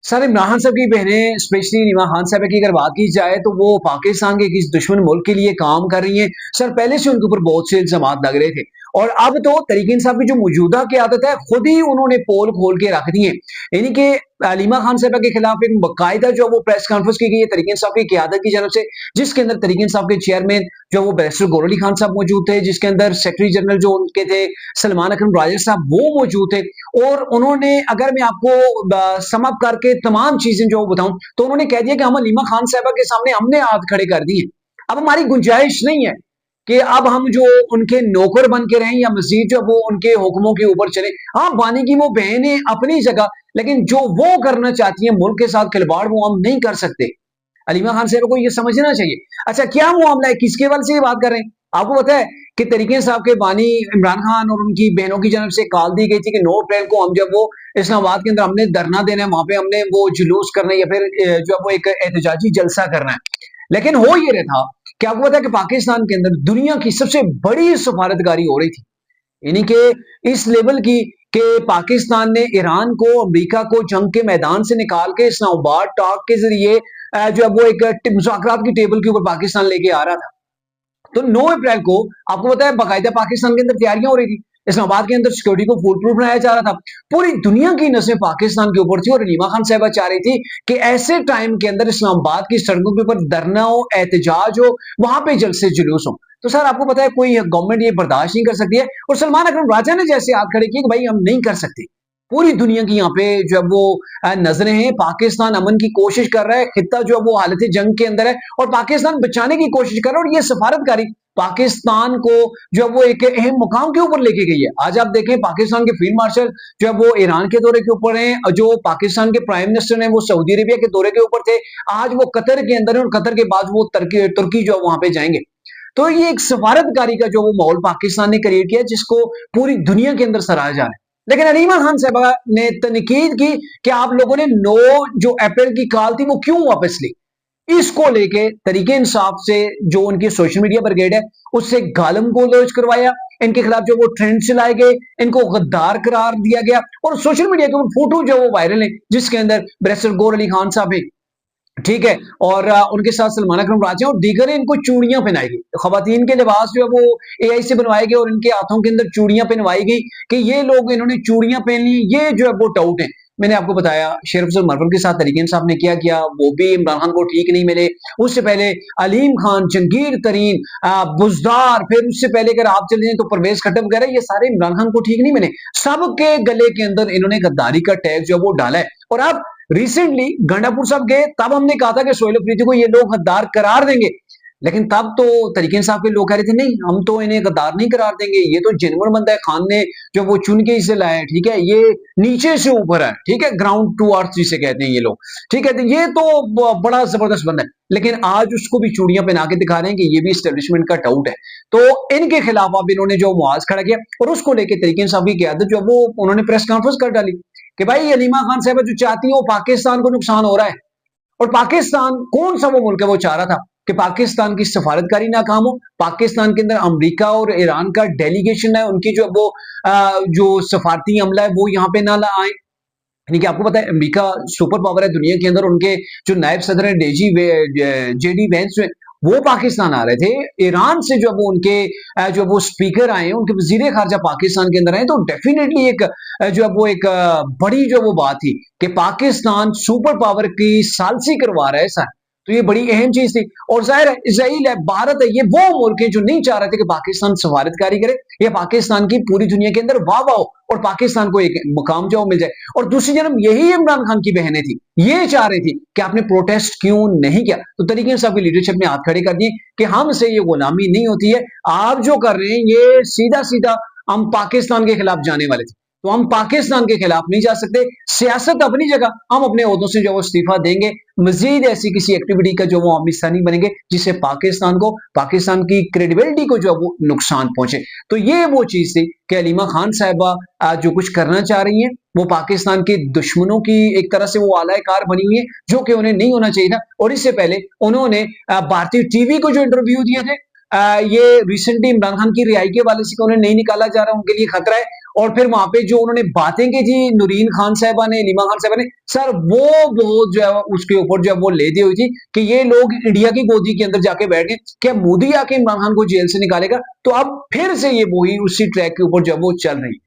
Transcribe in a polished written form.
Sir Imran Khan साहब की बहनें स्पेशली इमरान खान साहब की अगर बात की जाए तो वो पाकिस्तान के किस दुश्मन मुल्क के लिए काम कर रही हैं। सर पहले से उनके ऊपर बहुत से इल्जाम लग रहे थे और अब तो तरीके इंसाफ की जो मौजूदा क़यादत है खुद ही उन्होंने पोल खोल के रख दी है। यानी कि अलीमा खान साहबा के खिलाफ एक बाकायदा जो वो प्रेस कॉन्फ्रेंस की गई है तरीके इंसाफ की क़यादत की जानब से, जिसके अंदर तरीके इंसाफ के चेयरमैन जो वो बैरिस्टर गौहर अली खान साहब मौजूद थे, जिसके अंदर सेक्रेटरी जनरल जो उनके थे सलमान अकरम राजा साहब वो मौजूद थे। और उन्होंने अगर मैं आपको सम अप करके तमाम चीजें जो बताऊं तो उन्होंने कह दिया कि हम अलीमा खान साहबा के सामने हमने हाथ खड़े कर दिए। अब हमारी गुंजाइश नहीं है कि अब हम जो उनके नौकर बन के रहें या मजीद जो वो उनके हुक्मों के ऊपर चले। हाँ, बानी की वो बहन है अपनी जगह, लेकिन जो वो करना चाहती है मुल्क के साथ खिलवाड़ वो हम नहीं कर सकते। अलीमा खान साहब को ये समझना चाहिए। अच्छा, क्या मामला है, किसके बल से ये बात कर रहे हैं? आपको पता है कि तरीके साहब के बानी इमरान खान और उनकी बहनों की जानब से कॉल दी गई थी कि 9 अप्रैल को हम जब वो इस्लामाबाद के अंदर हमने धरना देना है, वहां पे हमने वो जुलूस करना है या फिर जो वो एक एहतजाजी जलसा करना है। लेकिन हो ये रहा था कि आपको पता है कि पाकिस्तान के अंदर दुनिया की सबसे बड़ी सफारतकारी हो रही थी, यानी कि इस लेवल की कि पाकिस्तान ने ईरान को अमेरिका को जंग के मैदान से निकाल के इस्लामाबाद टॉक के जरिए जो है वो एक मुज़ाकरात की टेबल के ऊपर पाकिस्तान लेके आ रहा था। तो 9 अप्रैल को आपको पता है बाकायदा पाकिस्तान के अंदर तैयारियां हो रही थी, इस्लामाबाद के अंदर सिक्योरिटी को फुल प्रूफ बनाया जा रहा था। पूरी दुनिया की नजरें पाकिस्तान के ऊपर थी और अलीमा खान साहबा चाह रही थी कि ऐसे टाइम के अंदर इस्लामाबाद की सड़कों के ऊपर धरना हो, एहतजाज हो, वहां पे जलसे जुलूस हो। तो सर आपको पता है कोई गवर्नमेंट ये बर्दाश्त नहीं कर सकती है। और सलमान अकरम राजा ने जैसे हाथ खड़े किए कि भाई हम नहीं कर सकते। पूरी दुनिया की यहाँ पे जो है वो नजरें हैं, पाकिस्तान अमन की कोशिश कर रहा है, खित्ता जो है वो हालत जंग के अंदर है और पाकिस्तान बचाने की कोशिश कर रहा है। और ये सफारतकारी पाकिस्तान को जो है वो एक अहम मुकाम के ऊपर लेके गई है। आज आप देखें पाकिस्तान के फील्ड मार्शल जो है वो ईरान के दौरे के ऊपर हैं, जो पाकिस्तान के प्राइम मिनिस्टर हैं वो सऊदी अरेबिया के दौरे के ऊपर थे, आज वो कतर के अंदर है और कतर के बाद वो तुर्की जो है वहां पे जाएंगे। तो ये एक सफारतकारी का जो वो माहौल पाकिस्तान ने क्रिएट किया जिसको पूरी दुनिया के अंदर सराहा जा रहा है। लेकिन अलीमा खान साहबा ने तनकीद की कि आप लोगों ने 9 जो अप्रैल की कॉल थी वो क्यों वापस ली। इसको लेके तरीके इंसाफ से जो उनकी सोशल मीडिया ब्रिगेड है उससे गालम गलौज करवाया, इनके खिलाफ जो वो ट्रेंड चलाए गए, इनको गद्दार करार दिया गया और सोशल मीडिया के ऊपर फोटो जो वो वायरल है जिसके अंदर बैरिस्टर गौहर अली खान साहब है, ठीक है, और उनके साथ सलमान अकरम राजा और दीगर इनको चूड़ियां पहनाई गई। खवातीन के लिबास जो है वो एआई से बनवाए गए और इनके हाथों के अंदर चूड़ियां पहनवाई गई कि ये लोग इन्होंने चूड़ियां पहन ली, ये जो है वो टाउट है। मैंने आपको बताया शेर अफजल मरवल के साथ तरीके इंसाफ ने क्या किया, वो भी इमरान खान को ठीक नहीं मिले। उससे पहले अलीम खान, जंगीर तरीन, बुजदार, फिर उससे पहले अगर आप चले जाए तो परवेज खट्टर वगैरह, ये सारे इमरान खान को ठीक नहीं मिले। सबके गले के अंदर इन्होंने गद्दारी का टैग जो वो डाला है। और अब रिसेंटली गंडापुर साहब गए, तब हमने कहा था कि सोहेल अफरीदी को ये लोग गद्दार करार देंगे, लेकिन तब तो तरीके इंसाफ के लोग कह रहे थे नहीं हम तो इन्हें गद्दार नहीं करार देंगे, ये तो जेन्युइन बंदा है, खान ने जो वो चुन के इसे लाया है, ठीक है, ये नीचे से ऊपर है, ठीक है, ग्राउंड टू अर्थ जिसे कहते हैं ये लोग, ठीक है, तो ये तो बड़ा जबरदस्त बंदा है। लेकिन आज उसको भी चूड़ियां पहना के दिखा रहे हैं कि ये भी स्टैब्लिशमेंट का टाउट है। तो इनके खिलाफ अब इन्होंने जो मुआज खड़ा किया और उसको लेकर तरीके इंसाफ की क़यादत जो वो उन्होंने प्रेस कॉन्फ्रेंस कर डाली कि भाई अलीमा खान साहब जो चाहती है वो पाकिस्तान को नुकसान हो रहा है। और पाकिस्तान कौन सा वो मुल्क है वो चाह रहा था कि पाकिस्तान की सफारतकारी नाकाम हो, पाकिस्तान के अंदर अमेरिका और ईरान का डेलीगेशन है, उनकी जो वो जो सफारती अमला है वो यहाँ पे ना आए। यानी कि आपको पता है अमेरिका सुपर पावर है दुनिया के अंदर, उनके जो नायब सदर है जेडी वेंस वो पाकिस्तान आ रहे थे। ईरान से जो वो उनके जो वो स्पीकर आए, उनके वजीर खारजा पाकिस्तान के अंदर आए, तो डेफिनेटली एक जो वो एक बड़ी जो वो बात थी कि पाकिस्तान सुपर पावर की सालसी करवा रहा है सर। तो ये बड़ी अहम चीज थी। और जाहिर है इसराइल है, भारत है, ये वो मुल्क है जो नहीं चाह रहे थे कि पाकिस्तान सफारतकारी करे या पाकिस्तान की पूरी दुनिया के अंदर वाह वाह और पाकिस्तान को एक मुकाम जो मिल जाए। और दूसरी जन्म यही इमरान खान की बहनें थी, ये चाह रही थी कि आपने प्रोटेस्ट क्यों नहीं किया। तो तरीके साहब की लीडरशिप ने हाथ खड़े कर दिए कि हमसे ये गुलामी नहीं होती है, आप जो कर रहे हैं ये सीधा सीधा हम पाकिस्तान के खिलाफ जाने वाले थे, तो हम पाकिस्तान के खिलाफ नहीं जा सकते। सियासत अपनी जगह, हम अपने ओहदों से जो वो इस्तीफा देंगे, मजीद ऐसी किसी एक्टिविटी का जो वो हम हिस्सा नहीं बनेंगे जिससे पाकिस्तान को, पाकिस्तान की क्रेडिबिलिटी को जो वो नुकसान पहुंचे। तो ये वो चीज थी कि अलीमा खान साहिबा जो कुछ करना चाह रही हैं वो पाकिस्तान के दुश्मनों की एक तरह से वो आलाए कार बनी हुई है, जो कि उन्हें नहीं होना चाहिए था। और इससे पहले उन्होंने भारतीय टीवी को जो इंटरव्यू दिए थे ये रिसेंटली इमरान खान की रिहाई के हवाले से उन्हें नहीं निकाला जा रहा, उनके लिए खतरा है। और फिर वहां पे जो उन्होंने बातें की थी नूरीन खान साहिबा ने, नीमा खान साहिबा ने, सर वो बहुत जो है उसके ऊपर जो है वो लेती हुई थी कि ये लोग इंडिया की गोदी के अंदर जाके बैठ गए, क्या मोदी आके इमरान खान को जेल से निकालेगा? तो अब फिर से ये वही उसी ट्रैक के ऊपर जो है वो चल रही है।